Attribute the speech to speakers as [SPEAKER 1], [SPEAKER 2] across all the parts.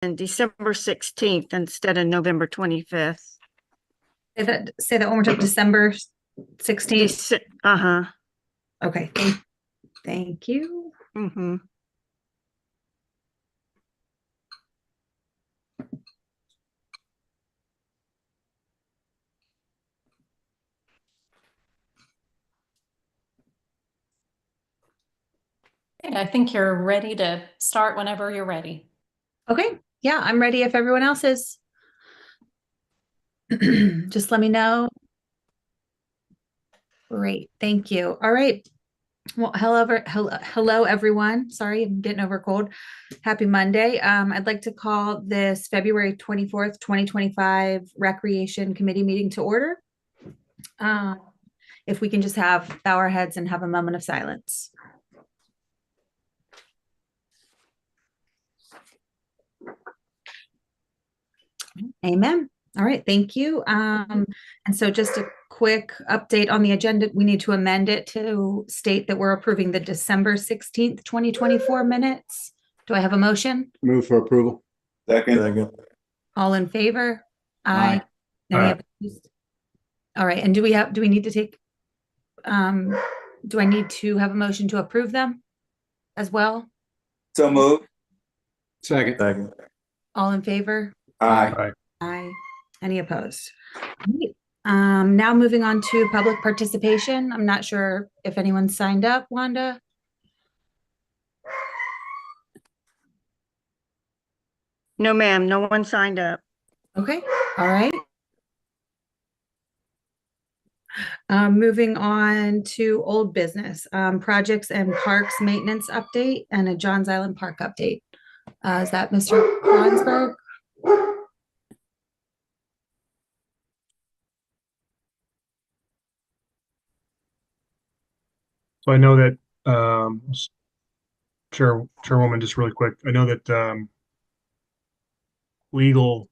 [SPEAKER 1] December 16th instead of November 25th.
[SPEAKER 2] Say that one more time. December 16th.
[SPEAKER 1] Uh-huh.
[SPEAKER 2] Okay. Thank you.
[SPEAKER 1] Mm-hmm.
[SPEAKER 3] And I think you're ready to start whenever you're ready.
[SPEAKER 2] Okay. Yeah, I'm ready if everyone else is. Just let me know. Great. Thank you. All right. Well, hello, everyone. Sorry, I'm getting over a cold. Happy Monday. I'd like to call this February 24th, 2025 Recreation Committee meeting to order. If we can just bow our heads and have a moment of silence. Amen. All right, thank you. And so just a quick update on the agenda. We need to amend it to state that we're approving the December 16th, 2024 minutes. Do I have a motion?
[SPEAKER 4] Move for approval.
[SPEAKER 5] Second.
[SPEAKER 2] All in favor?
[SPEAKER 4] Aye.
[SPEAKER 2] Any
[SPEAKER 5] Aye.
[SPEAKER 2] opposed? All right, and do we need to take, do I need to have a motion to approve them as well?
[SPEAKER 5] So move.
[SPEAKER 4] Second.
[SPEAKER 2] All in favor?
[SPEAKER 5] Aye.
[SPEAKER 2] Aye. Any opposed? Great. Now moving on to public participation. I'm not sure if anyone signed up, Wanda.
[SPEAKER 1] No, ma'am. No one signed up.
[SPEAKER 2] Okay. All right. Moving on to old business, projects and parks maintenance update and a Johns Island Park update. Is that Mr. Kronsberg?
[SPEAKER 6] So I know that Chairwoman, just really quick, I know that legal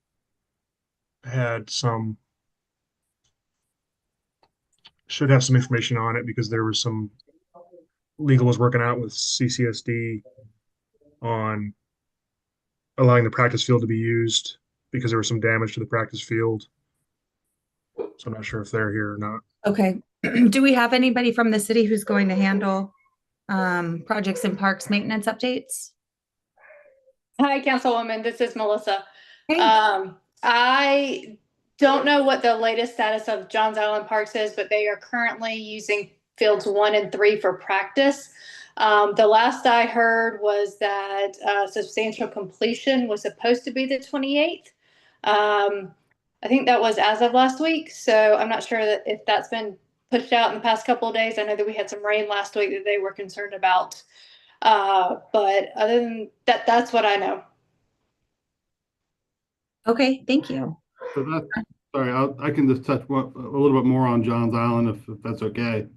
[SPEAKER 6] had should have some information on it because there was some legal was working out with CCSD on allowing the practice field to be used because there was some damage to the practice field. So I'm not sure if they're here or not.
[SPEAKER 2] Okay. Do we have anybody from the city who's going to handle projects and parks maintenance updates?
[SPEAKER 7] Hi, Councilwoman. This is Melissa.
[SPEAKER 2] Hey.
[SPEAKER 7] I don't know what the latest status of Johns Island Parks is, but they are currently using fields 1 and 3 for practice. The last I heard was that substantial completion was supposed to be the 28th. I think that was as of last week, so I'm not sure that if that's been pushed out in the past couple of days. I know that we had some rain last week that they were concerned about, but other than that, that's what I know.
[SPEAKER 2] Okay, thank you.
[SPEAKER 4] So sorry, I can just touch a little bit more on Johns Island if that's okay.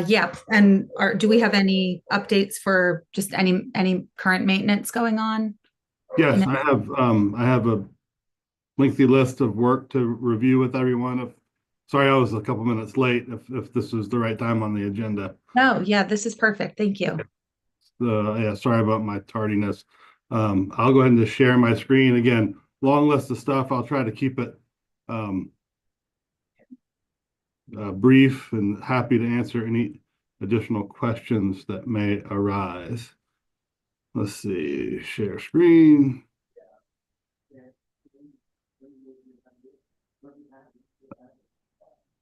[SPEAKER 2] Yeah, and do we have any updates for just any current maintenance going on?
[SPEAKER 4] Yes, I have a lengthy list of work to review with everyone. Sorry, I was a couple minutes late. If this was the right time on the agenda.
[SPEAKER 2] No, yeah, this is perfect. Thank you.
[SPEAKER 4] Yeah, sorry about my tardiness. I'll go ahead and just share my screen again. Long list of stuff. I'll try to keep it brief and happy to answer any additional questions that may arise. Let's see, share screen.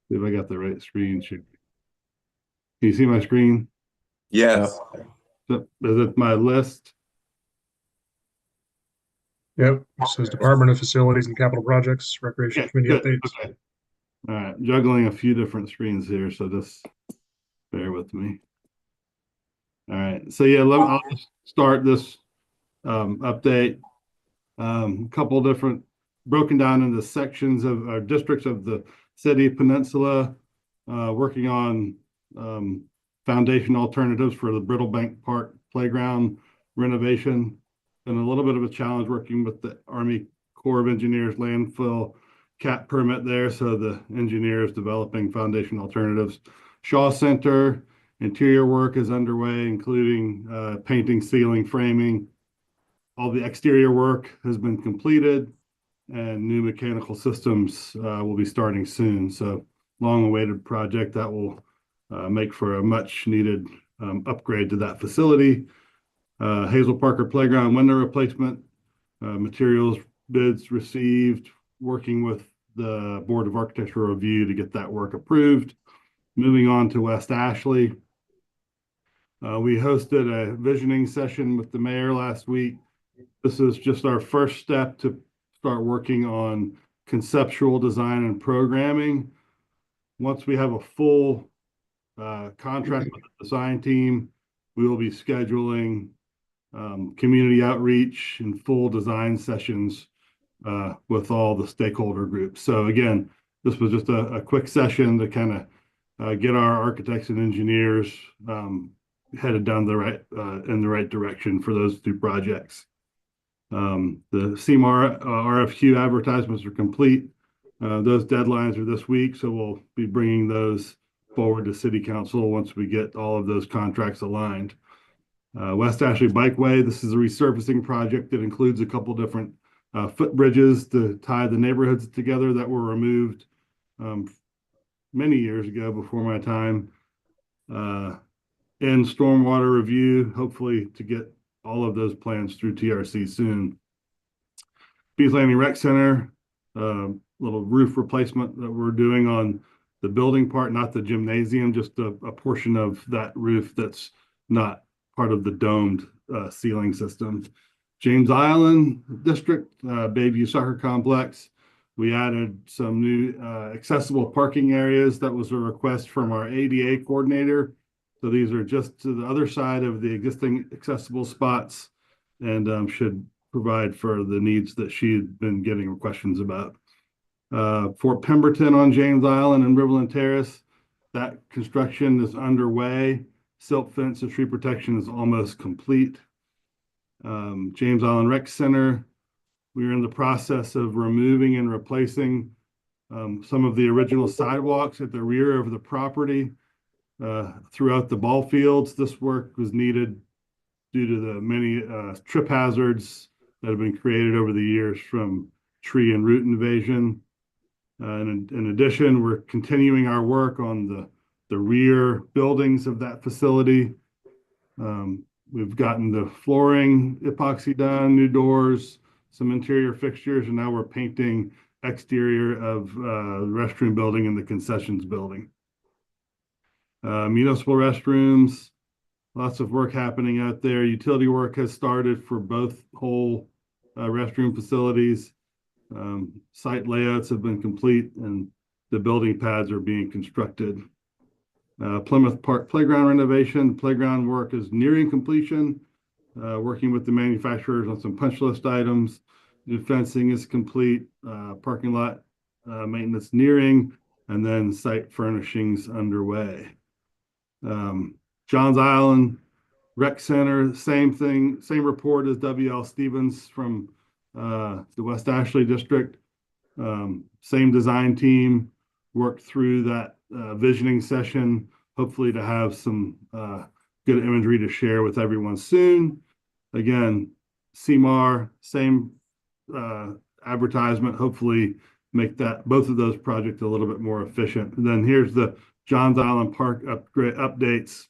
[SPEAKER 4] See if I got the right screen. Can you see my screen?
[SPEAKER 5] Yes.
[SPEAKER 4] Is it my list?
[SPEAKER 6] Yep. It says Department of Facilities and Capital Projects, Recreation Committee updates.
[SPEAKER 4] Okay. All right. Juggling a few different screens here, so just bear with me. All right. So yeah, I'll just start this update. A couple different broken down into sections of our districts of the city peninsula, working on foundation alternatives for the Brittlebank Park playground renovation, and a little bit of a challenge working with the Army Corps of Engineers landfill cap permit there. So the engineers developing foundation alternatives. Shaw Center interior work is underway, including painting, ceiling, framing, all the exterior work has been completed, and new mechanical systems will be starting soon. So long-awaited project that will make for a much-needed upgrade to that facility. Hazel Parker Playground window replacement, materials bids received, working with the Board of Architectural Review to get that work approved. Moving on to West Ashley. We hosted a visioning session with the mayor last week. This is just our first step to start working on conceptual design and programming. Once we have a full contract with the design team, we will be scheduling community outreach and full design sessions with all the stakeholder groups. So again, this was just a quick session to kind of get our architects and engineers headed down in the right direction for those two projects. The CMAR RFQ advertisements are complete. Those deadlines are this week, so we'll be bringing those forward to City Council once we get all of those contracts aligned. West Ashley Bikeway, this is a resurfacing project that includes a couple different footbridges to tie the neighborhoods together that were removed many years ago before my time. And stormwater review, hopefully to get all of those plans through TRC soon. Bees Landing Rec Center, little roof replacement that we're doing on the building part, not the gymnasium, just a portion of that roof that's not part of the domed ceiling system. James Island District, Bayview Soccer Complex. We added some new accessible parking areas. That was a request from our ADA coordinator. So these are just to the other side of the existing accessible spots and should provide for the needs that she'd been getting questions about. Fort Pemberton on James Island and Riverland Terrace, that construction is underway. Silt fence and tree protection is almost complete. James Island Rec Center, we're in the process of removing and replacing some of the original sidewalks at the rear of the property. Throughout the ball fields, this work was needed due to the many trip hazards that have been created over the years from tree and root invasion. And in addition, we're continuing our work on the rear buildings of that facility. We've gotten the flooring epoxy done, new doors, some interior fixtures, and now we're painting exterior of the restroom building and the concessions building. Municipal restrooms, lots of work happening out there. Utility work has started for both whole restroom facilities. Site layouts have been complete and the building pads are being constructed. Plymouth Park playground renovation, playground work is nearing completion. Working with the manufacturers on some punch list items. New fencing is complete, parking lot maintenance nearing, and then site furnishings underway. Johns Island Rec Center, same thing, same report as WL Stevens from the West Ashley District. Same design team, worked through that visioning session, hopefully to have some good imagery to share with everyone soon. Again, CMAR, same advertisement, hopefully make that both of those projects a little bit more efficient. And then here's the Johns Island Park upgrade updates.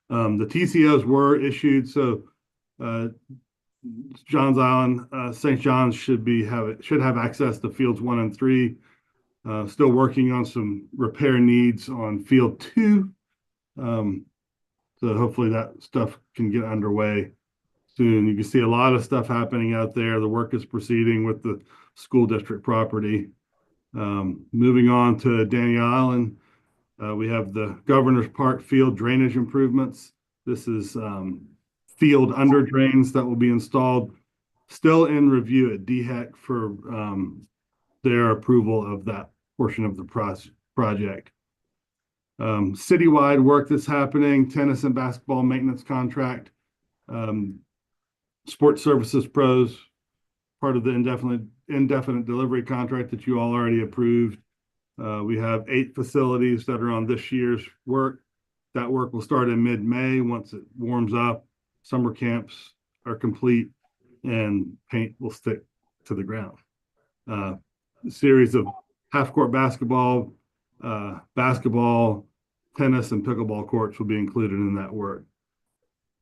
[SPEAKER 4] The TCOs were issued, so Johns Island, St. John's should have access to fields 1 and 3. Still working on some repair needs on field 2. So hopefully that stuff can get underway soon. You can see a lot of stuff happening out there. The work is proceeding with the school district property. Moving on to Danny Island, we have the Governor's Park field drainage improvements. This is field under drains that will be installed. Still in review at DHEC for their approval of that portion of the project. Citywide work that's happening, tennis and basketball maintenance contract, sports services pros, part of the indefinite delivery contract that you all already approved. We have 8 facilities that are on this year's work. That work will start in mid-May once it warms up. Summer camps are complete. and paint will stick to the ground. A series of half-court basketball, basketball, tennis, and pickleball courts will be included in that work.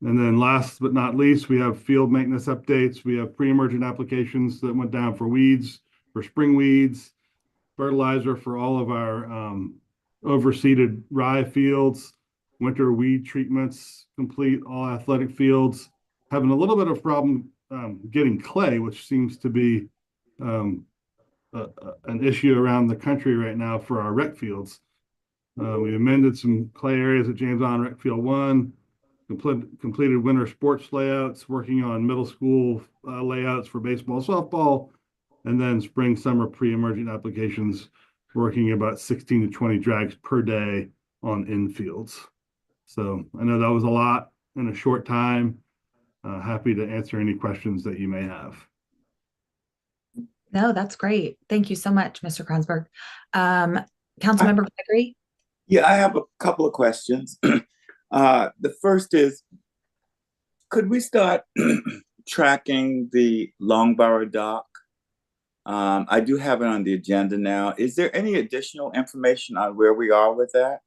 [SPEAKER 4] And then last but not least, we have field maintenance updates. We have pre-emergent applications that went down for weeds, for spring weeds, fertilizer for all of our overseeded rye fields, winter weed treatments, complete all athletic fields. Having a little bit of problem getting clay, which seems to be an issue around the country right now for our rec fields. We amended some clay areas at James Allen Rec Field 1, completed winter sports layouts, working on middle school layouts for baseball, softball, and then spring, summer pre-emergent applications, working about 16 to 20 drags per day on infields. So I know that was a lot in a short time. Happy to answer any questions that you may have.
[SPEAKER 2] No, that's great. Thank you so much, Mr. Kronberg. Councilmember Gregory?
[SPEAKER 5] Yeah, I have a couple of questions. The first is, could we start tracking the Longborough dock? I do have it on the agenda now. Is there any additional information on where we are with that?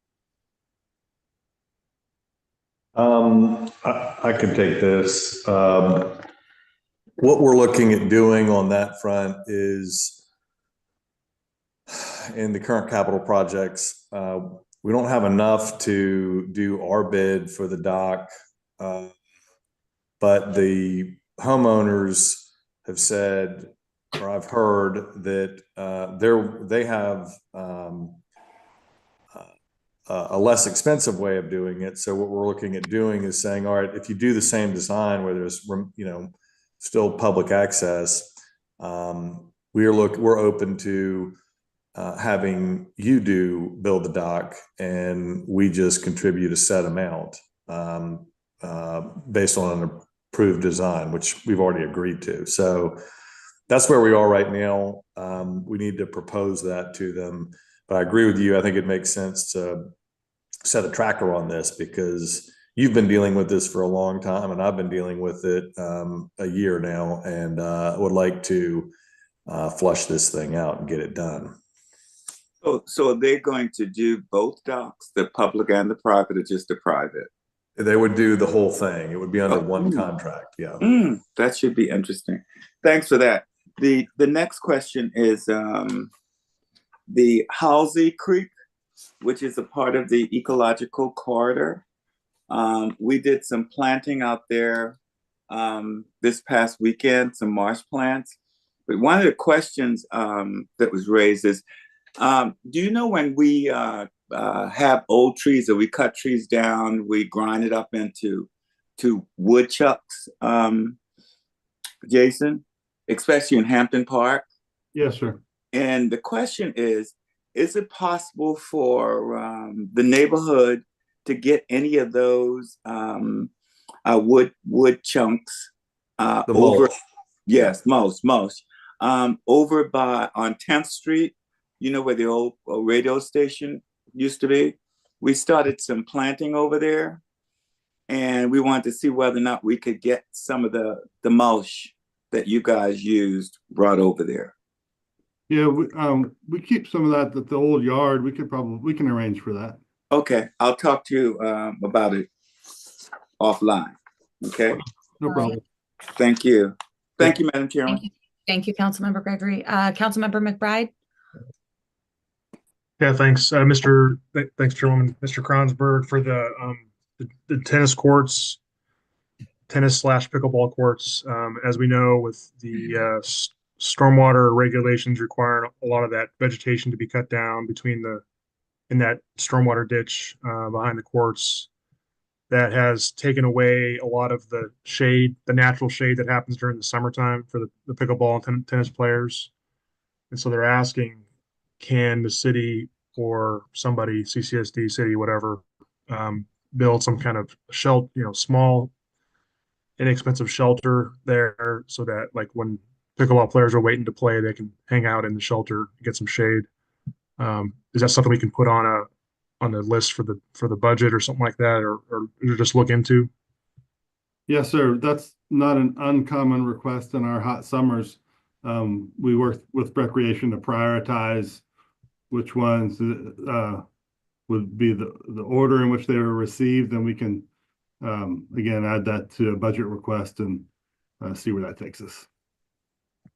[SPEAKER 8] I can take this. What we're looking at doing on that front is, in the current capital projects, we don't have enough to do our bid for the dock, but the homeowners have said, or I've heard that they have a less expensive way of doing it. So what we're looking at doing is saying, all right, if you do the same design where there's still public access, we're open to having you build the dock, and we just contribute a set amount based on an approved design, which we've already agreed to. So that's where we are right now. We need to propose that to them. But I agree with you. I think it makes sense to set a tracker on this, because you've been dealing with this for a long time, and I've been dealing with it a year now, and would like to flush this thing out and get it done.
[SPEAKER 5] So are they going to do both docks, the public and the private, or just the private?
[SPEAKER 8] They would do the whole thing. It would be under one contract. Yeah.
[SPEAKER 5] That should be interesting. Thanks for that. The next question is the Halsey Creek, which is a part of the ecological corridor. We did some planting out there this past weekend, some marsh plants. But one of the questions that was raised is, do you know when we have old trees, or we cut trees down, we grind it up into woodchucks, Jason, especially in Hampton Park? Yes, sir. And the question is it possible for the neighborhood to get any of those wood chunks over? Yes, most over on 10th Street, where the old radio station used to be. We started some planting over there, and we wanted to see whether or not we could get some of the mulch that you guys used brought over there.
[SPEAKER 4] Yeah, we keep some of that at the old yard. We can arrange for that.
[SPEAKER 5] Okay, I'll talk to you about it offline. Okay.
[SPEAKER 4] No problem.
[SPEAKER 5] Thank you. Thank you, Madam Chairman.
[SPEAKER 2] Thank you, Councilmember Gregory. Councilmember McBride?
[SPEAKER 6] Yeah, thanks, thanks, Chairwoman. Mr. Kronsberg, for the tennis courts, tennis/pickleball courts. As we know, with the stormwater regulations requiring a lot of that vegetation to be cut down in that stormwater ditch behind the courts, that has taken away a lot of the shade, the natural shade that happens during the summertime for the pickleball and tennis players. And so they're asking, can the city or somebody, CCSD, city, whatever, build some kind of shelter, small, inexpensive shelter there, so that like when pickleball players are waiting to play, they can hang out in the shelter, get some shade. Is that something we can put on the list for the budget or something like that, or just look into?
[SPEAKER 4] Yes, sir. That's not an uncommon request in our hot summers. We work with recreation to prioritize which ones would be the order in which they were received, and we can again add that to a budget request and see where that takes us.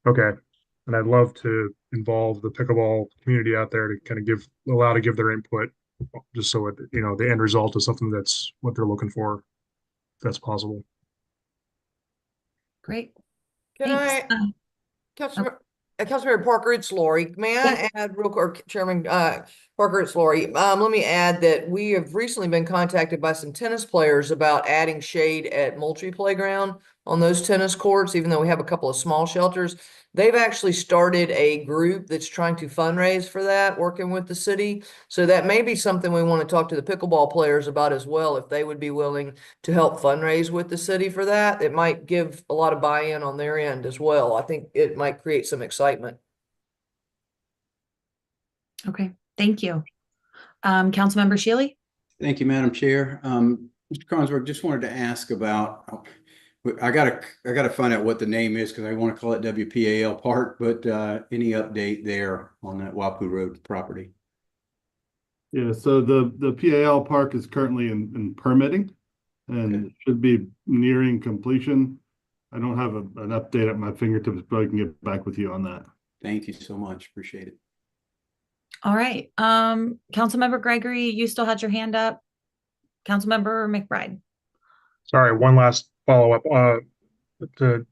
[SPEAKER 6] Okay. And I'd love to involve the pickleball community out there to kind of give their input, just so it, the end result is something that's what they're looking for. If that's possible.
[SPEAKER 2] Great.
[SPEAKER 9] Can
[SPEAKER 2] Thanks.
[SPEAKER 9] Councilmember Parker, it's Lori. May I add real quick, Chairman Parker, it's Lori. Let me add that we have recently been contacted by some tennis players about adding shade at Moultrie Playground on those tennis courts, even though we have a couple of small shelters. They've actually started a group that's trying to fundraise for that, working with the city. So that may be something we want to talk to the pickleball players about as well, if they would be willing to help fundraise with the city for that. It might give a lot of buy-in on their end as well. I think it might create some excitement.
[SPEAKER 2] Okay, thank you. Councilmember Shealy?
[SPEAKER 10] Thank you, Madam Chair. Mr. Kronsberg, just wanted to ask about, I gotta find out what the name is because I want to call it WPAL Park, but any update there on that Wapu Road property?
[SPEAKER 4] Yeah, so the PAL park is currently in permitting and should be nearing completion. I don't have an update at my fingertips, but I can get back with you on that.
[SPEAKER 10] Thank you so much. Appreciate it.
[SPEAKER 2] All right. Councilmember Gregory, you still had your hand up. Councilmember McBride.
[SPEAKER 6] Sorry, one last follow-up to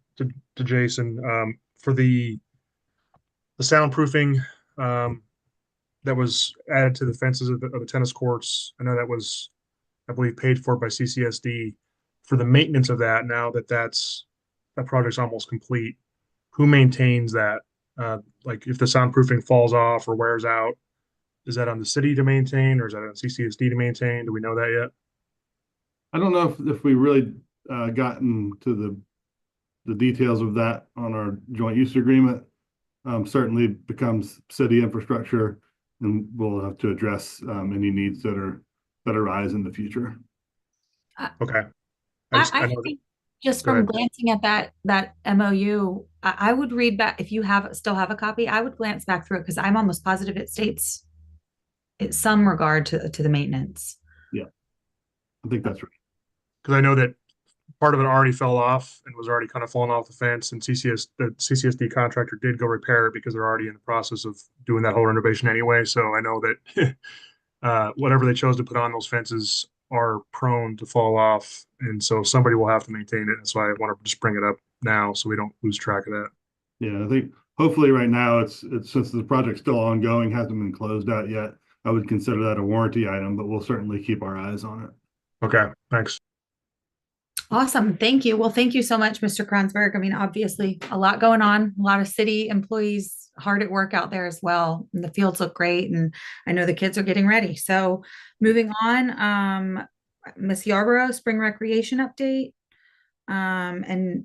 [SPEAKER 6] Jason, for the soundproofing that was added to the fences of the tennis courts. I know that was, I believe, paid for by CCSD. For the maintenance of that, now that that project's almost complete, who maintains that? Like if the soundproofing falls off or wears out, is that on the city to maintain, or is that on CCSD to maintain? Do we know that yet?
[SPEAKER 4] I don't know if we really gotten to the details of that on our joint use agreement. Certainly becomes city infrastructure, and we'll have to address any needs that arise in the future.
[SPEAKER 6] Okay.
[SPEAKER 2] I think just from glancing at that MOU, I would read back, if you still have a copy, I would glance back through it because I'm almost positive it states it's some regard to the maintenance.
[SPEAKER 4] Yeah, I think that's right.
[SPEAKER 6] Because I know that part of it already fell off and was already kind of falling off the fence, and the CCSD contractor did go repair it because they're already in the process of doing that whole renovation anyway. So I know that whatever they chose to put on those fences are prone to fall off, and so somebody will have to maintain it. That's why I want to just bring it up now so we don't lose track of that.
[SPEAKER 4] Yeah, I think hopefully right now it's since the project's still ongoing, hasn't been closed out yet, I would consider that a warranty item, but we'll certainly keep our eyes on it.
[SPEAKER 6] Okay, thanks.
[SPEAKER 2] Awesome. Thank you. Well, thank you so much, Mr. Kronsberg. I mean, obviously a lot going on, a lot of city employees hard at work out there as well. And the fields look great. And I know the kids are getting ready. So moving on, Ms. Yarborough, spring recreation update. And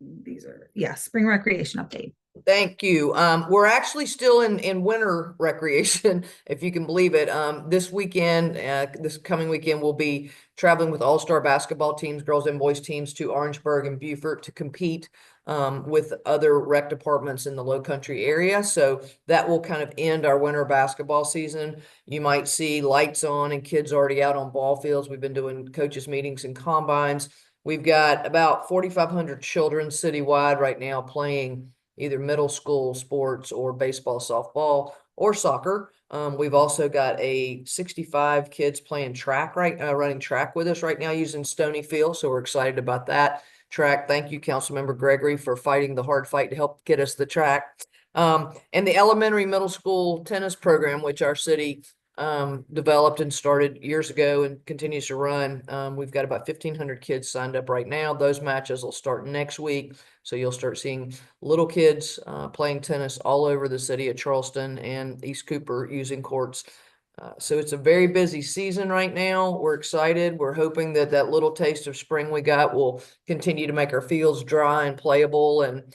[SPEAKER 2] these are, spring recreation update.
[SPEAKER 9] Thank you. We're actually still in winter recreation, if you can believe it. This weekend, this coming weekend, we'll be traveling with all-star basketball teams, girls and boys teams, to Orangeburg and Beaufort to compete with other rec departments in the Low Country area. So that will kind of end our winter basketball season. You might see lights on and kids already out on ball fields. We've been doing coaches meetings and combines. We've got about 4,500 children citywide right now playing either middle school sports or baseball, softball, or soccer. We've also got 65 kids playing track running track with us right now using Stony Field. So we're excited about that track. Thank you, Councilmember Gregory, for fighting the hard fight to help get us the track. And the elementary middle school tennis program, which our city developed and started years ago and continues to run. We've got about 1,500 kids signed up right now. Those matches will start next week. So you'll start seeing little kids playing tennis all over the city of Charleston and East Cooper using courts. So it's a very busy season right now. We're excited. We're hoping that that little taste of spring we got will continue to make our fields dry and playable. And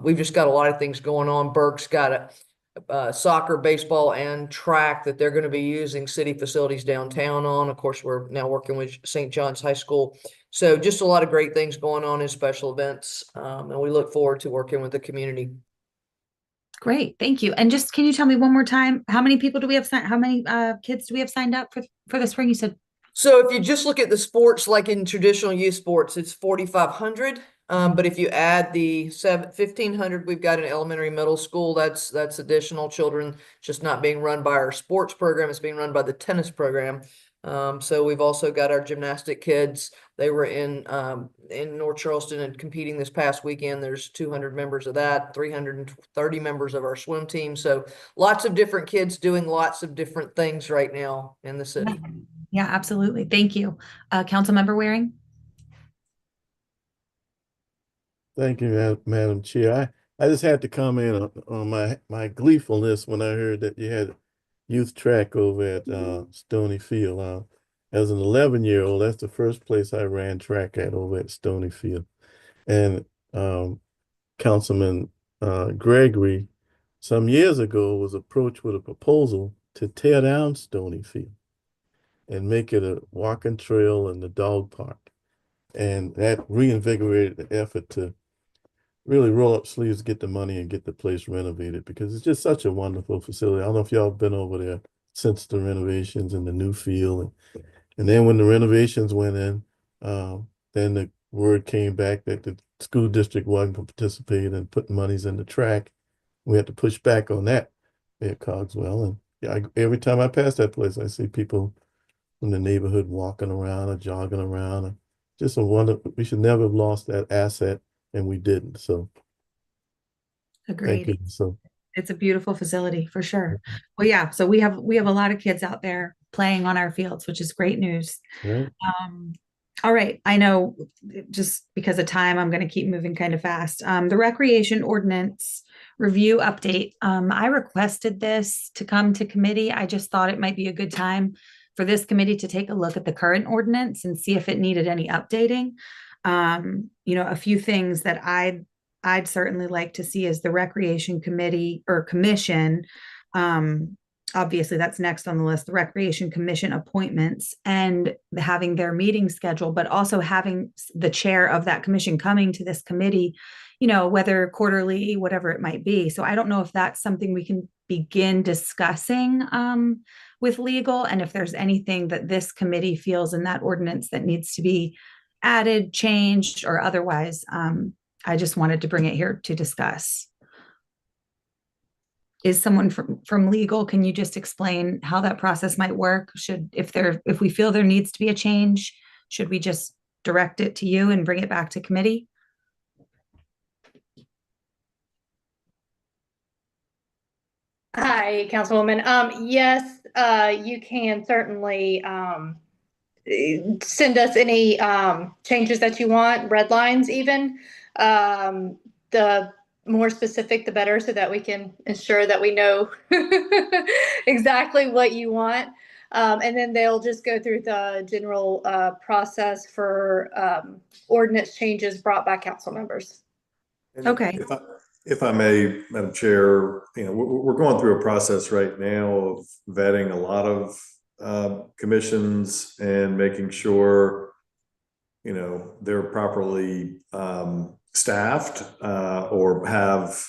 [SPEAKER 9] we've just got a lot of things going on. Burke's got soccer, baseball, and track that they're going to be using city facilities downtown on. Of course, we're now working with St. John's High School So just a lot of great things going on in special events. And we look forward to working with the community.
[SPEAKER 2] Great, thank you. And just, can you tell me one more time, how many people do we have signed, how many kids do we have signed up for the spring? You said,
[SPEAKER 9] So if you just look at the sports, like in traditional youth sports, it's 4,500. But if you add the 1,500 we've got in elementary, middle school, that's additional children just not being run by our sports program. It's being run by the tennis program. So we've also got our gymnastic kids. They were in North Charleston and competing this past weekend. There's 200 members of that, 330 members of our swim team. So lots of different kids doing lots of different things right now in the city.
[SPEAKER 2] yeah, absolutely. Thank you. Councilmember Waring?
[SPEAKER 11] Thank you, Madam Chair. I just had to comment on my gleefulness when I heard that you had youth track over at Stony Field. As an 11-year-old, that's the first place I ran track at, over at Stony Field. And Councilman Gregory, some years ago, was approached with a proposal to tear down Stony Field and make it a walking trail and the dog park. And that reinvigorated the effort to really roll up sleeves, get the money and get the place renovated, because it's just such a wonderful facility. I don't know if y'all been over there since the renovations and the new field. And then when the renovations went in, then the word came back that the school district wasn't going to participate in putting monies in the track. We had to push back on that at Cogswell. And yeah, every time I pass that place, I see people from the neighborhood walking around or jogging around. And just a wonder, we should never have lost that asset, and we didn't. So
[SPEAKER 2] Agreed.
[SPEAKER 11] thank you. So
[SPEAKER 2] it's a beautiful facility for sure. Well, yeah, so we have a lot of kids out there playing on our fields, which is great news.
[SPEAKER 11] right.
[SPEAKER 2] All right, I know, just because of time, I'm going to keep moving kind of fast. The recreation ordinance review update. I requested this to come to committee. I just thought it might be a good time for this committee to take a look at the current ordinance and see if it needed any updating. A few things that I'd certainly like to see is the recreation committee or commission. Obviously that's next on the list, the recreation commission appointments and having their meeting schedule, but also having the chair of that commission coming to this committee, whether quarterly, whatever it might be. So I don't know if that's something we can begin discussing with legal, and if there's anything that this committee feels in that ordinance that needs to be added, changed, or otherwise. I just wanted to bring it here to discuss. Is someone from legal, can you just explain how that process might work? If we feel there needs to be a change, should we just direct it to you and bring it back to committee?
[SPEAKER 7] Hi, Councilwoman. Yes, you can certainly send us any changes that you want, red lines even. The more specific, the better, so that we can ensure that we know exactly what you want. And then they'll just go through the general process for ordinance changes brought by council members.
[SPEAKER 2] Okay.
[SPEAKER 8] If I may, Madam Chair, we're going through a process right now of vetting a lot of commissions and making sure, they're properly staffed or have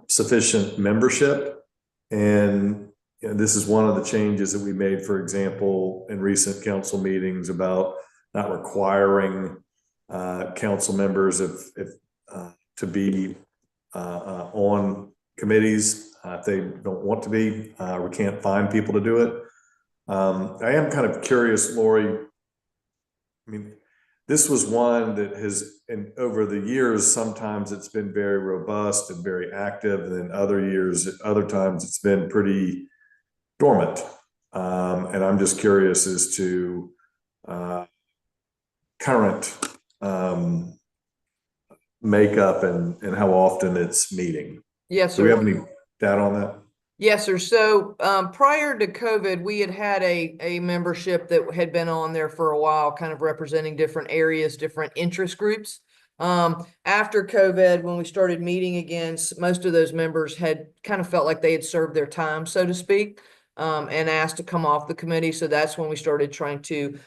[SPEAKER 8] sufficient membership. And this is one of the changes that we made, for example, in recent council meetings about not requiring council members to be on committees if they don't want to be. We can't find people to do it. I am kind of curious, Lori. This was one that has, and over the years, sometimes it's been very robust and very active, and then other times it's been pretty dormant. And I'm just curious as to current makeup and how often it's meeting.
[SPEAKER 9] Yes, sir.
[SPEAKER 8] Do we have any data on that?
[SPEAKER 9] Yes, sir. So prior to COVID, we had a membership that had been on there for a while, kind of representing different areas, different interest groups. After COVID, when we started meeting again, most of those members had kind of felt like they had served their time, so to speak, and asked to come off the committee. So that's when we started trying to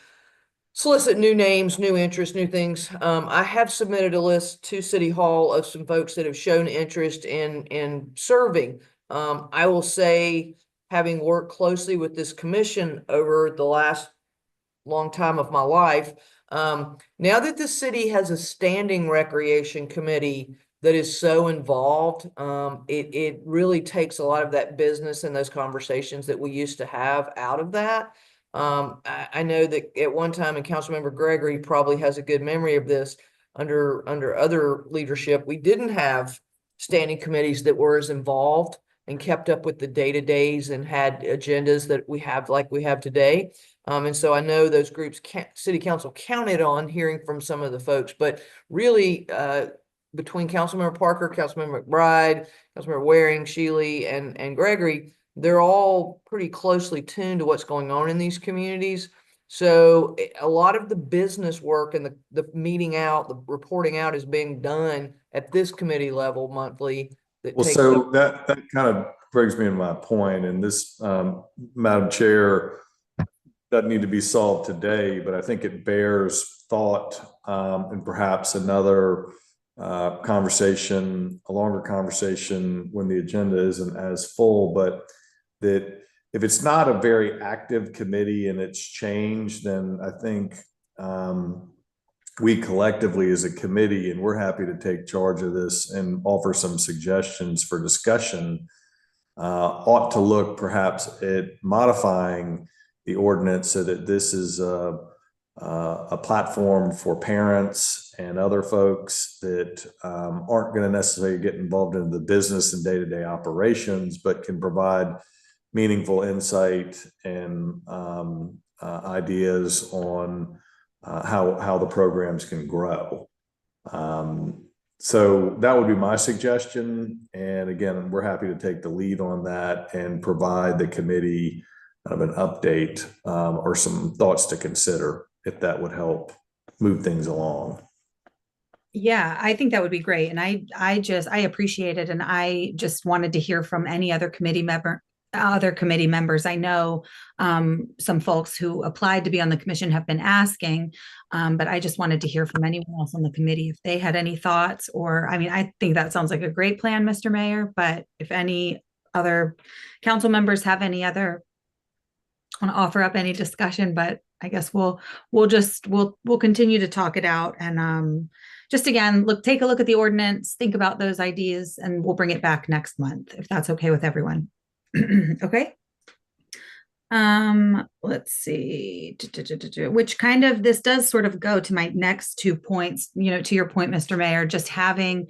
[SPEAKER 9] solicit new names, new interests, new things. I have submitted a list to City Hall of some folks that have shown interest in serving. I will say, having worked closely with this commission over the last long time of my life, now that the city has a standing recreation committee that is so involved, it really takes a lot of that business and those conversations that we used to have out of that. I know that at one time, and Councilmember Gregory probably has a good memory of this, under other leadership, we didn't have standing committees that were as involved and kept up with the day-to-days and had agendas that we have like we have today. And so I know those groups, city council counted on hearing from some of the folks, but really, between Councilmember Parker, Councilmember McBride, Councilmember Waring, Shealy, and Gregory, they're all pretty closely tuned to what's going on in these communities. So a lot of the business work and the meeting out, the reporting out is being done at this committee level monthly.
[SPEAKER 8] Well, so that kind of brings me to my point, and this, Madam Chair, doesn't need to be solved today, but I think it bears thought, and perhaps another conversation, a longer conversation when the agenda isn't as full, but that if it's not a very active committee and it's changed, then I think we collectively as a committee, and we're happy to take charge of this and offer some suggestions for discussion, ought to look perhaps at modifying the ordinance so that this is a platform for parents and other folks that aren't going to necessarily get involved in the business and day-to-day operations, but can provide meaningful insight and ideas on how the programs can grow. So that would be my suggestion. And again, we're happy to take the lead on that and provide the committee kind of an update or some thoughts to consider if that would help move things along.
[SPEAKER 2] Yeah, I think that would be great. And I appreciate it. And I just wanted to hear from any other committee members. I know some folks who applied to be on the commission have been asking, but I just wanted to hear from anyone else on the committee if they had any thoughts. Or, I mean, I think that sounds like a great plan, Mr. Mayor, but if any other council members have any other, want to offer up any discussion, but I guess we'll continue to talk it out. And just again, take a look at the ordinance, think about those ideas, and we'll bring it back next month if that's okay with everyone. Okay. Let's see, which kind of, this does sort of go to my next 2 points, to your point, Mr. Mayor, just having,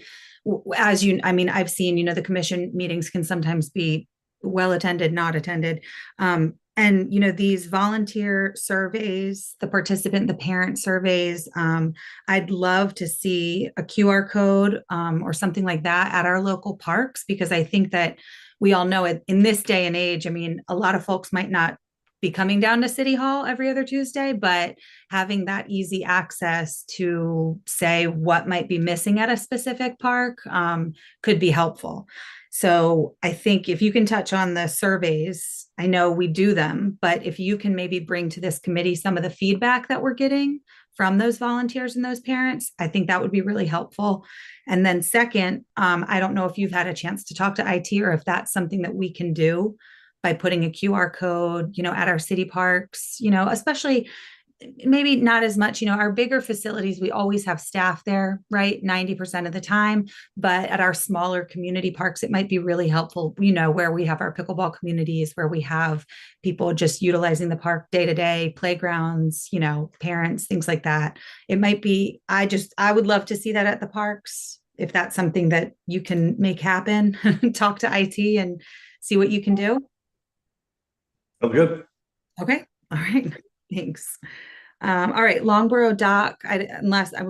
[SPEAKER 2] I've seen, the commission meetings can sometimes be well attended, not attended. And, these volunteer surveys, the parent surveys, I'd love to see a QR code or something like that at our local parks, because I think that we all know it in this day and age. I mean, a lot of folks might not be coming down to City Hall every other Tuesday, but having that easy access to say what might be missing at a specific park could be helpful. So I think if you can touch on the surveys, I know we do them, but if you can maybe bring to this committee some of the feedback that we're getting from those volunteers and those parents, I think that would be really helpful. And then second, I don't know if you've had a chance to talk to IT or if that's something that we can do by putting a QR code, at our city parks, especially maybe not as much, our bigger facilities, we always have staff there, right? 90% of the time, but at our smaller community parks, it might be really helpful, where we have our pickleball communities, where we have people just utilizing the park day to day, playgrounds, parents, things like that. It might be, I would love to see that at the parks. If that's something that you can make happen, talk to IT and see what you can do.
[SPEAKER 8] Oh, good.
[SPEAKER 2] Okay. All right. Thanks. All right. Longborough Dock,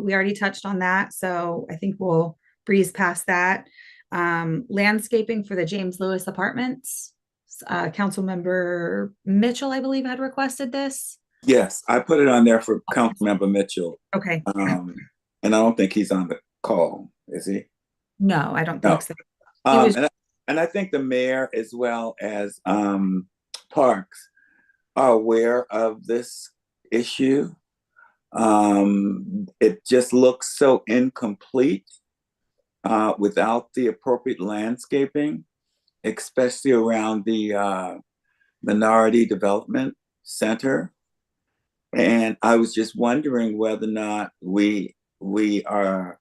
[SPEAKER 2] we already touched on that. So I think we'll breeze past that. Landscaping for the James Lewis Apartments. Councilmember Mitchell, I believe, had requested this.
[SPEAKER 5] Yes, I put it on there for Councilmember Mitchell.
[SPEAKER 2] Okay.
[SPEAKER 5] And I don't think he's on the call, is he?
[SPEAKER 2] No, I don't think so.
[SPEAKER 5] And I think the mayor, as well as Parks, are aware of this issue. It just looks so incomplete without the appropriate landscaping, especially around the Minority Development Center. And I was just wondering whether or not we are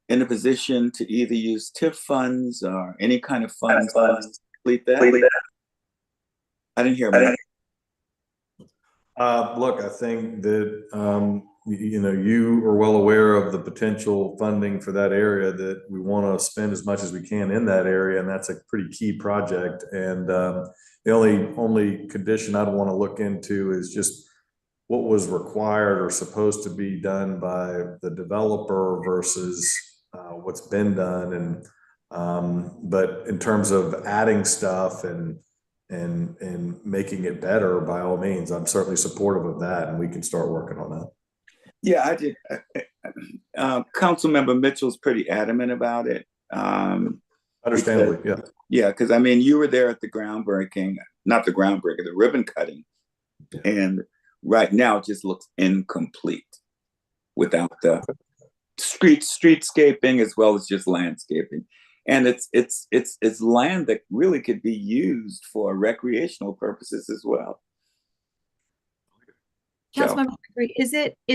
[SPEAKER 5] in a position to either use TIF funds or any kind of funds to complete that. I didn't hear much.
[SPEAKER 8] Look, I think that, you are well aware of the potential funding for that area, that we want to spend as much as we can in that area. And that's a pretty key project. And the only condition I'd want to look into is just what was required or supposed to be done by the developer versus what's been done. And but in terms of adding stuff and making it better, by all means, I'm certainly supportive of that, and we can start working on that.
[SPEAKER 5] Yeah, I did. Councilmember Mitchell's pretty adamant about it.
[SPEAKER 8] Understandably, yeah.
[SPEAKER 5] Yeah, because I mean, you were there at the groundbreaking, not the groundbreaking, the ribbon cutting. Yeah. And right now it just looks incomplete without the streetscaping as well as just landscaping. And it's land that really could be used for recreational purposes as well.
[SPEAKER 2] Councilmember, is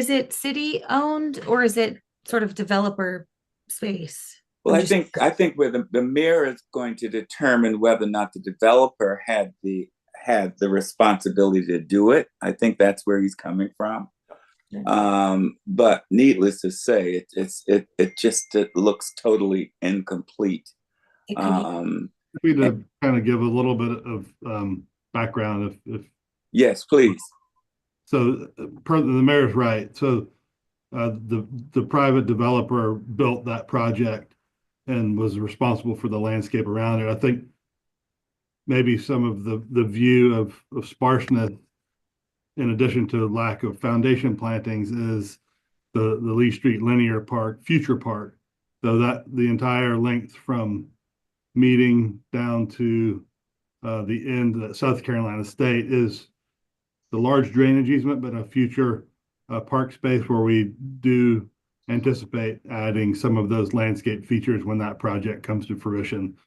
[SPEAKER 2] it city owned or is it sort of developer space?
[SPEAKER 5] Well, I think where the mayor is going to determine whether or not the developer had the responsibility to do it. I think that's where he's coming from. But needless to say, it looks totally incomplete.
[SPEAKER 4] Maybe to kind of give a little bit of background, if
[SPEAKER 5] yes, please.
[SPEAKER 4] So, the mayor's right. So, the private developer built that project and was responsible for the landscape around it. I think maybe some of the view of sparseness, in addition to lack of foundation plantings, is the Lee Street Linear Park, future park. So that the entire length from Meeting down to the end of South Carolina State is the large drainage easement, but a future park space where we do anticipate adding some of those landscape features when that project comes to fruition.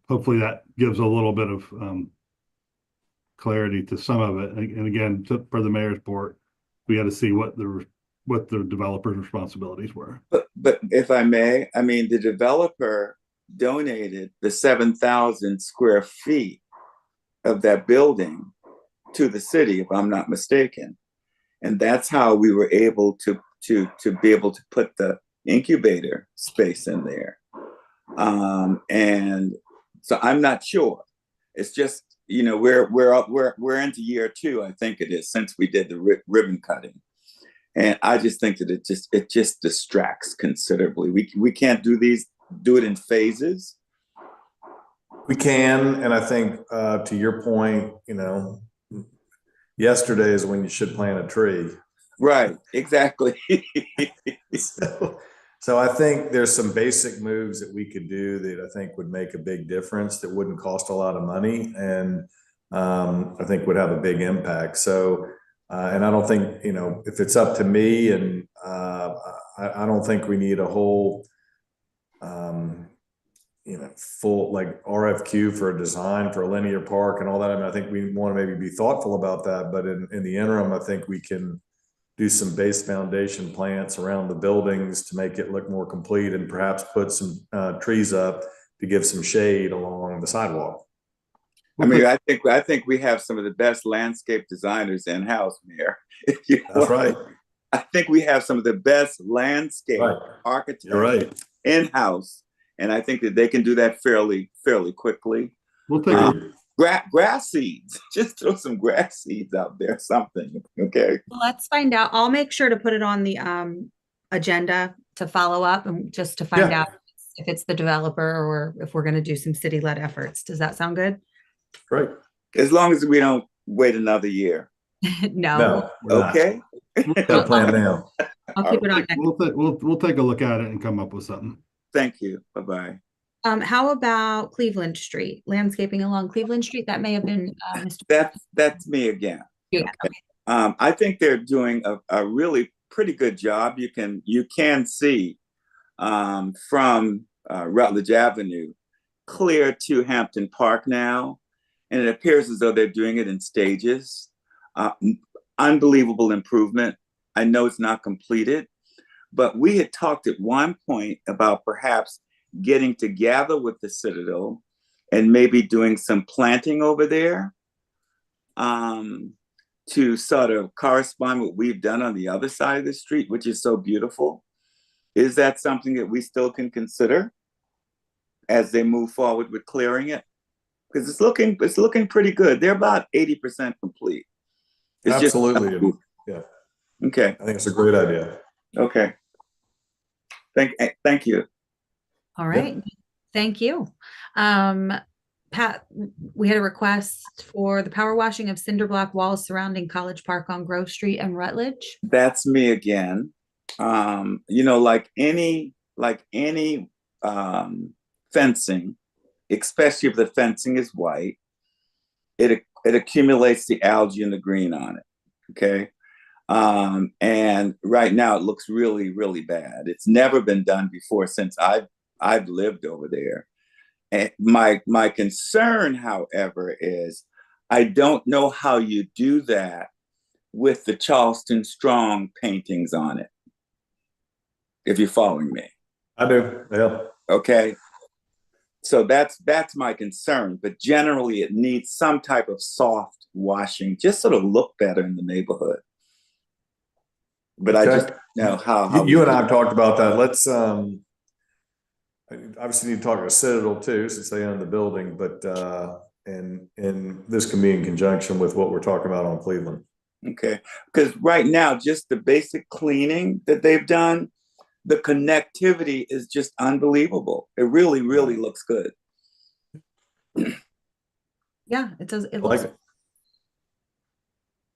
[SPEAKER 4] Hopefully that gives a little bit of clarity to some of it. And again, for the mayor's report, we got to see what the developer's responsibilities were.
[SPEAKER 5] But if I may, I mean, the developer donated the 7,000 square feet of that building to the city, if I'm not mistaken. And that's how we were able to be able to put the incubator space in there. And so I'm not sure. It's just, we're into year 2, I think it is, since we did the ribbon cutting. And I just think that it just distracts considerably. We can't do it in phases.
[SPEAKER 8] We can, and I think to your point, yesterday is when you should plant a tree.
[SPEAKER 5] Right, exactly.
[SPEAKER 8] So I think there's some basic moves that we could do that I think would make a big difference, that wouldn't cost a lot of money, and I think would have a big impact. So, and I don't think, if it's up to me, and I don't think we need a whole full like RFQ for a design for a linear park and all that. I mean, I think we want to maybe be thoughtful about that, but in the interim, I think we can do some base foundation plants around the buildings to make it look more complete, and perhaps put some trees up to give some shade along the sidewalk.
[SPEAKER 5] I mean, I think we have some of the best landscape designers in-house, Mayor.
[SPEAKER 8] That's right.
[SPEAKER 5] I think we have some of the best landscape architects in-house. And I think that they can do that fairly quickly.
[SPEAKER 4] We'll take
[SPEAKER 5] grass seeds. Just throw some grass seeds out there, something. Okay.
[SPEAKER 2] Let's find out. I'll make sure to put it on the agenda to follow up, and just to find out if it's the developer or if we're going to do some city-led efforts. Does that sound good?
[SPEAKER 8] Great.
[SPEAKER 5] As long as we don't wait another year.
[SPEAKER 2] No.
[SPEAKER 5] Okay.
[SPEAKER 8] Got a plan now.
[SPEAKER 2] I'll keep it on next.
[SPEAKER 4] We'll take a look at it and come up with something.
[SPEAKER 5] Thank you. Bye-bye.
[SPEAKER 2] How about Cleveland Street, landscaping along Cleveland Street? That may have been Mr.
[SPEAKER 5] That's me again.
[SPEAKER 2] Yeah. Okay.
[SPEAKER 5] I think they're doing a really pretty good job. You can see from Rutledge Avenue clear to Hampton Park now, and it appears as though they're doing it in stages. Unbelievable improvement. I know it's not completed, but we had talked at one point about perhaps getting together with the Citadel and maybe doing some planting over there to sort of correspond with what we've done on the other side of the street, which is so beautiful. Is that something that we still can consider as they move forward with clearing it? Because it's looking pretty good. They're about 80% complete. It's
[SPEAKER 8] Absolutely. Yeah.
[SPEAKER 5] Okay.
[SPEAKER 8] I think it's a great idea.
[SPEAKER 5] Okay. Thank you.
[SPEAKER 2] All right. Thank you. Pat, we had a request for the power washing of cinder block walls surrounding College Park on Grove Street and Rutledge.
[SPEAKER 5] That's me again. Like any fencing, especially if the fencing is white, it accumulates the algae and the green on it. Okay. And right now it looks really, really bad. It's never been done before since I've lived over there. And my concern, however, is I don't know how you do that with the Charleston Strong paintings on it. If you're following me.
[SPEAKER 8] I do. Yeah.
[SPEAKER 5] Okay. So that's my concern, but generally it needs some type of soft washing, just sort of look better in the neighborhood. But
[SPEAKER 8] Okay.
[SPEAKER 5] I just know how
[SPEAKER 8] you and I have talked about that. Let's obviously need to talk to Citadel too, since they own the building, but and this can be in conjunction with what we're talking about on Cleveland.
[SPEAKER 5] Okay. Because right now, just the basic cleaning that they've done, the connectivity is just unbelievable. It really, really looks good.
[SPEAKER 2] Yeah, it does. It
[SPEAKER 8] I like
[SPEAKER 2] looks.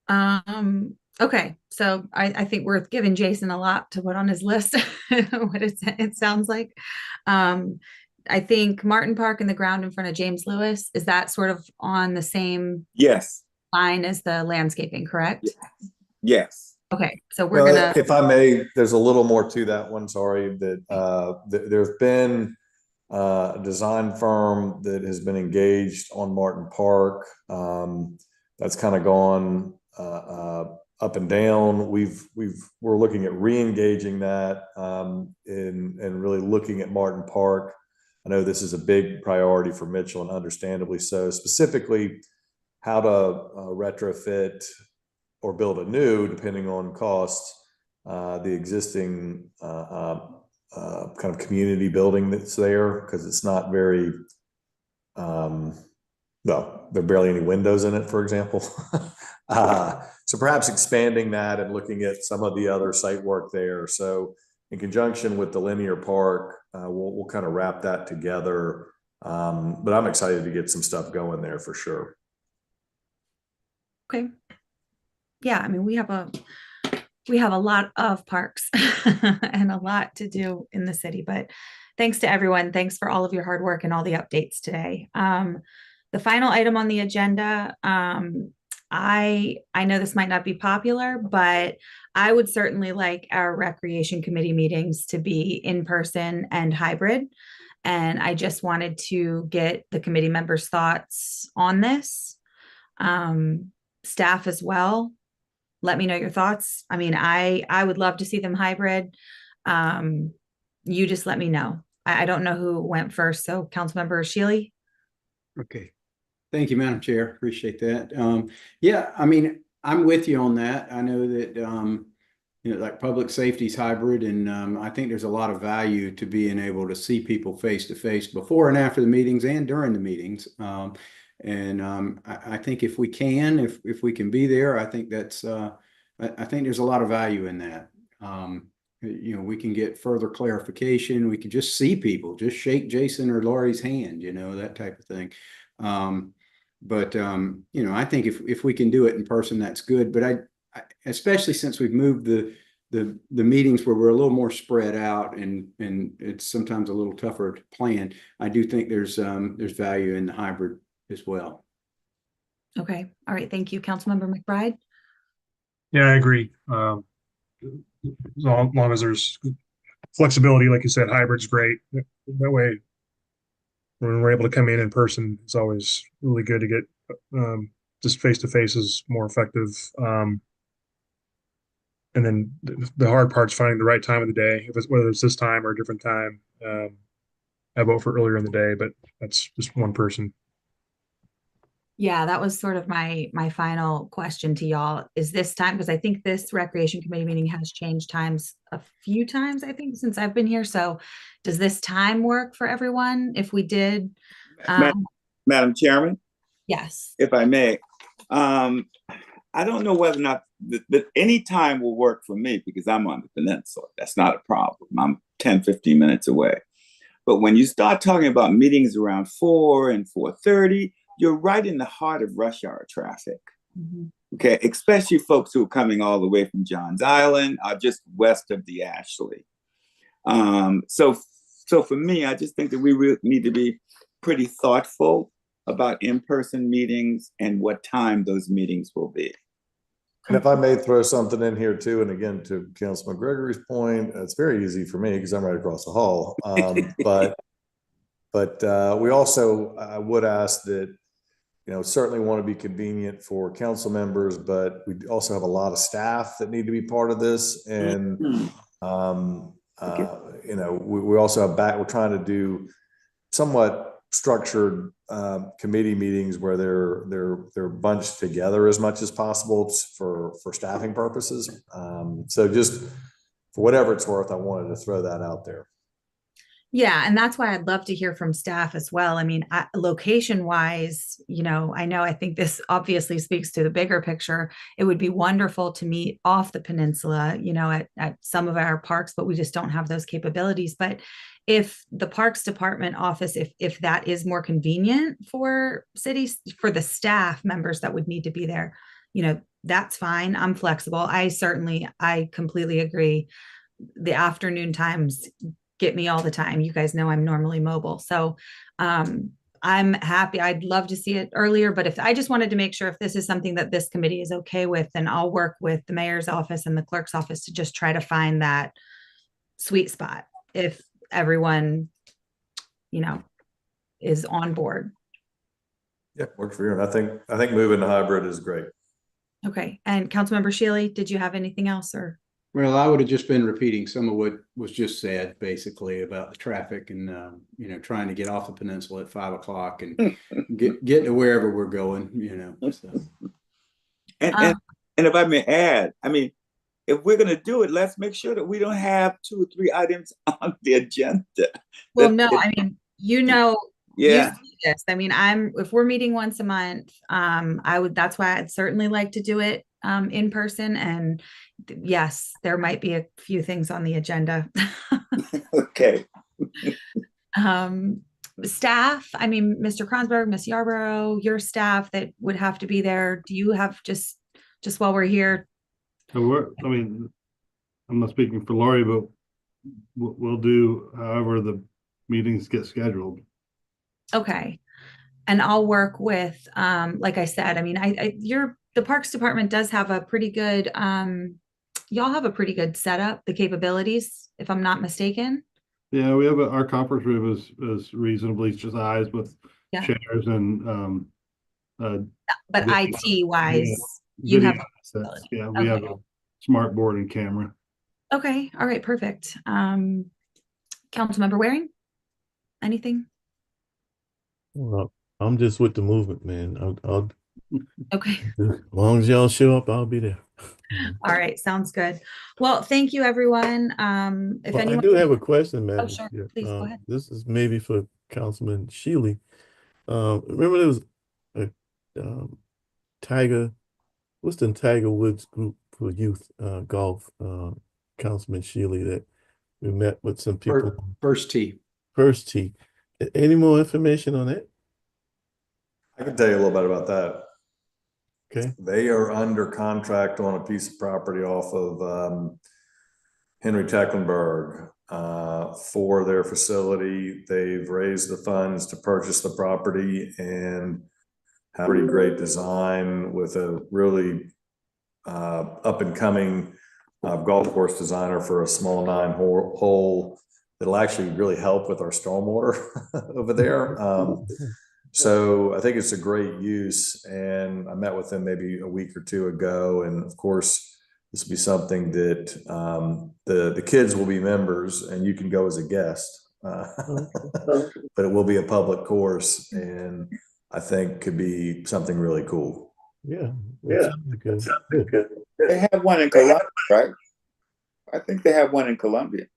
[SPEAKER 8] it.
[SPEAKER 2] Okay, so I think we're giving Jason a lot to put on his list. What it sounds like. I think Martin Park and the ground in front of James Lewis, is that sort of on the same
[SPEAKER 5] Yes.
[SPEAKER 2] line as the landscaping, correct?
[SPEAKER 5] Yes.
[SPEAKER 2] Okay, so we're
[SPEAKER 8] Well,
[SPEAKER 2] gonna.
[SPEAKER 8] if I may, there's a little more to that one. Sorry, that there's been a design firm that has been engaged on Martin Park. That's kind of gone up and down. We're looking at re-engaging that and really looking at Martin Park. I know this is a big priority for Mitchell, and understandably so. Specifically, how to retrofit or build anew, depending on costs, the existing kind of community building that's there, because it's not very, well, there are barely any windows in it, for example. So perhaps expanding that and looking at some of the other site work there. So in conjunction with the linear park, we'll kind of wrap that together. But I'm excited to get some stuff going there for sure.
[SPEAKER 2] Okay. Yeah, I mean, we have a lot of parks and a lot to do in the city, but thanks to everyone. Thanks for all of your hard work and all the updates today. The final item on the agenda, I know this might not be popular, but I would certainly like our recreation committee meetings to be in person and hybrid. And I just wanted to get the committee members' thoughts on this. Staff as well. Let me know your thoughts. I mean, I would love to see them hybrid. You just let me know. I don't know who went first. So Councilmember Shealy.
[SPEAKER 10] Okay. Thank you, Madam Chair. Appreciate that. Yeah, I mean, I'm with you on that. I know that, like public safety is hybrid, and I think there's a lot of value to being able to see people face to face before and after the meetings and during the meetings. I think if we can, if we can be there, I think that's, I think there's a lot of value in that. We can get further clarification. We can just see people, just shake Jason or Laurie's hand, that type of thing. I think if we can do it in person, that's good. But I especially since we've moved the meetings where we're a little more spread out and it's sometimes a little tougher to plan, I do think there's value in the hybrid as well.
[SPEAKER 2] Okay. All right. Thank you. Councilmember McBride.
[SPEAKER 6] Yeah, I agree. long as there's flexibility, like you said, hybrid's great. That way, when we're able to come in person, it's always really good to get just face to face is more effective. And then the hard part's finding the right time of the day, whether it's this time or a different time. I vote for earlier in the day, but that's just one person.
[SPEAKER 2] Yeah, that was sort of my final question to y'all. Is this time, because I think this recreation committee meeting has changed times a few times, I think, since I've been here. So does this time work for everyone if we did?
[SPEAKER 5] Madam Chairman,
[SPEAKER 2] Yes.
[SPEAKER 5] if I may, I don't know whether or not any time will work for me because I'm on the peninsula. That's not a problem. I'm 10, 15 minutes away. But when you start talking about meetings around 4 and 4:30, you're right in the heart of rush hour traffic.
[SPEAKER 2] Mm-hmm.
[SPEAKER 5] Okay, especially folks who are coming all the way from Johns Island or just west of the Ashley. So for me, I just think that we really need to be pretty thoughtful about in-person meetings and what time those meetings will be.
[SPEAKER 8] And if I may throw something in here too, and again, to Councilman Gregory's point, it's very easy for me because I'm right across the hall. But we also, I would ask that, certainly want to be convenient for council members, but we also have a lot of staff that need to be part of this. And, we also have we're trying to do somewhat structured committee meetings where they're bunched together as much as possible for staffing purposes. So just for whatever it's worth, I wanted to throw that out there.
[SPEAKER 2] Yeah, and that's why I'd love to hear from staff as well. I mean, location wise, I think this obviously speaks to the bigger picture. It would be wonderful to meet off the peninsula, at some of our parks, but we just don't have those capabilities. But if the Parks Department office, if that is more convenient for cities, for the staff members that would need to be there, that's fine. I'm flexible. I completely agree. The afternoon times get me all the time. You guys know I'm normally mobile. So I'm happy. I'd love to see it earlier, but if I just wanted to make sure if this is something that this committee is okay with, then I'll work with the mayor's office and the clerk's office to just try to find that sweet spot. If everyone, is on board.
[SPEAKER 8] Yeah, works for you. And I think moving to hybrid is great.
[SPEAKER 2] Okay. And Councilmember Shealy, did you have anything else or?
[SPEAKER 10] Well, I would have just been repeating some of what was just said, basically about the traffic and, trying to get off the peninsula at 5 o'clock and get to wherever we're going, So.
[SPEAKER 5] And if I may add, if we're going to do it, let's make sure that we don't have 2 or 3 items on the agenda.
[SPEAKER 2] Well, no,
[SPEAKER 5] yeah.
[SPEAKER 2] Yes. If we're meeting once a month, that's why I'd certainly like to do it in person. And yes, there might be a few things on the agenda.
[SPEAKER 5] Okay.
[SPEAKER 2] Staff, Mr. Kronsberg, Ms. Yarborough, your staff that would have to be there. Do you have just while we're here?
[SPEAKER 4] So I'm not speaking for Lori, but we'll do however the meetings get scheduled.
[SPEAKER 2] Okay. And I'll work with, like I said, the Parks Department does have a pretty good, y'all have a pretty good setup, the capabilities, if I'm not mistaken.
[SPEAKER 4] Yeah, we have our conference room is reasonably sized with chairs and
[SPEAKER 2] but IT wise, you have
[SPEAKER 4] assets. Yeah, we have a smart board and camera.
[SPEAKER 2] Okay, all right, perfect. Councilmember Waring, anything?
[SPEAKER 11] Well, I'm just with the movement, man. I'll
[SPEAKER 2] Okay.
[SPEAKER 11] as long as y'all show up, I'll be there.
[SPEAKER 2] All right, sounds good. Well, thank you, everyone. If anyone,
[SPEAKER 11] I do have a question, man.
[SPEAKER 2] Oh, sure. Please go ahead.
[SPEAKER 11] This is maybe for Councilman Shealy. Remember there was a what's the Tiger Woods group for youth golf, Councilman Shealy, that we met with some people.
[SPEAKER 10] First tee.
[SPEAKER 11] First tee. Any more information on that?
[SPEAKER 8] I can tell you a little bit about that.
[SPEAKER 11] Okay.
[SPEAKER 8] They are under contract on a piece of property off of Henry Tecklenburg for their facility. They've raised the funds to purchase the property and have a pretty great design with a really up and coming golf course designer for a small 9-hole that'll actually really help with our stormwater over there. So I think it's a great use, and I met with them maybe a week or two ago. And of course, this will be something that the kids will be members, and you can go as a guest. But it will be a public course, and I think could be something really cool.
[SPEAKER 11] Yeah. That sounds good.
[SPEAKER 5] They have one in Columbia, right? I think they have one in Columbia.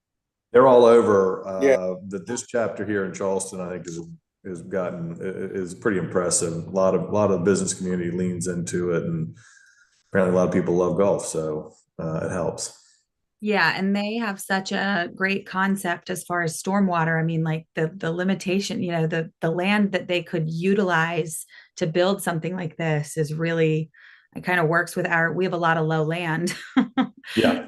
[SPEAKER 8] They're all over.
[SPEAKER 5] Yeah.
[SPEAKER 8] This chapter here in Charleston, I think, is pretty impressive. A lot of the business community leans into it, and apparently a lot of people love golf, so it helps.
[SPEAKER 2] Yeah, and they have such a great concept as far as stormwater. I mean, like the limitation, you know, the land that they could utilize to build something like this is really, it kind of works with we have a lot of low land.
[SPEAKER 8] Yeah.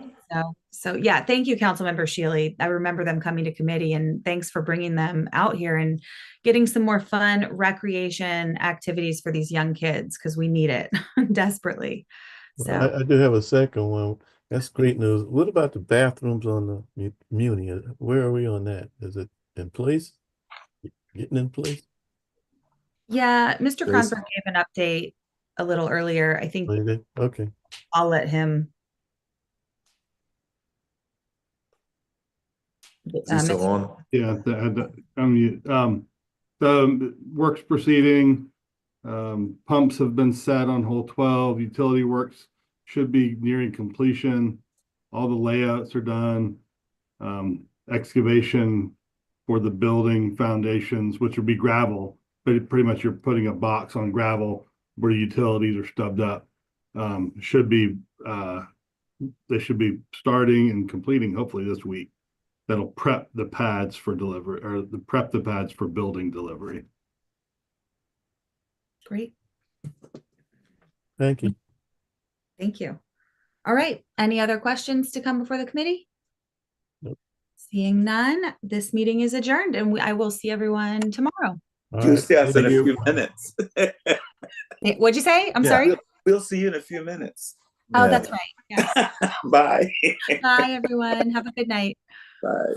[SPEAKER 2] So yeah, thank you, Councilmember Shealy. I remember them coming to committee, and thanks for bringing them out here and getting some more fun recreation activities for these young kids, because we need it desperately. So
[SPEAKER 11] I do have a second one. That's great news. What about the bathrooms on the Muni? Where are we on that? Is it in place? Getting in place?
[SPEAKER 2] yeah, Mr. Kronsberg gave an update a little earlier. I think
[SPEAKER 11] Okay.
[SPEAKER 2] I'll let him.
[SPEAKER 8] Is he still on?
[SPEAKER 4] Yeah, the work's proceeding. Pumps have been set on hole 12. Utility works should be nearing completion. All the layouts are done. Excavation for the building foundations, which would be gravel, but pretty much you're putting a box on gravel where utilities are stubbed up. They should be starting and completing hopefully this week. That'll prep the pads for delivery, or prep the pads for building delivery.
[SPEAKER 2] Great.
[SPEAKER 11] Thank you.
[SPEAKER 2] Thank you. All right. Any other questions to come before the committee?
[SPEAKER 11] Nope.
[SPEAKER 2] Seeing none, this meeting is adjourned, and I will see everyone tomorrow.
[SPEAKER 5] You'll see us in a few minutes.
[SPEAKER 2] What'd you say? I'm sorry.
[SPEAKER 5] We'll see you in a few minutes.
[SPEAKER 2] Oh, that's right. Yes.
[SPEAKER 5] Bye.
[SPEAKER 2] Bye, everyone. Have a good night.
[SPEAKER 5] Bye.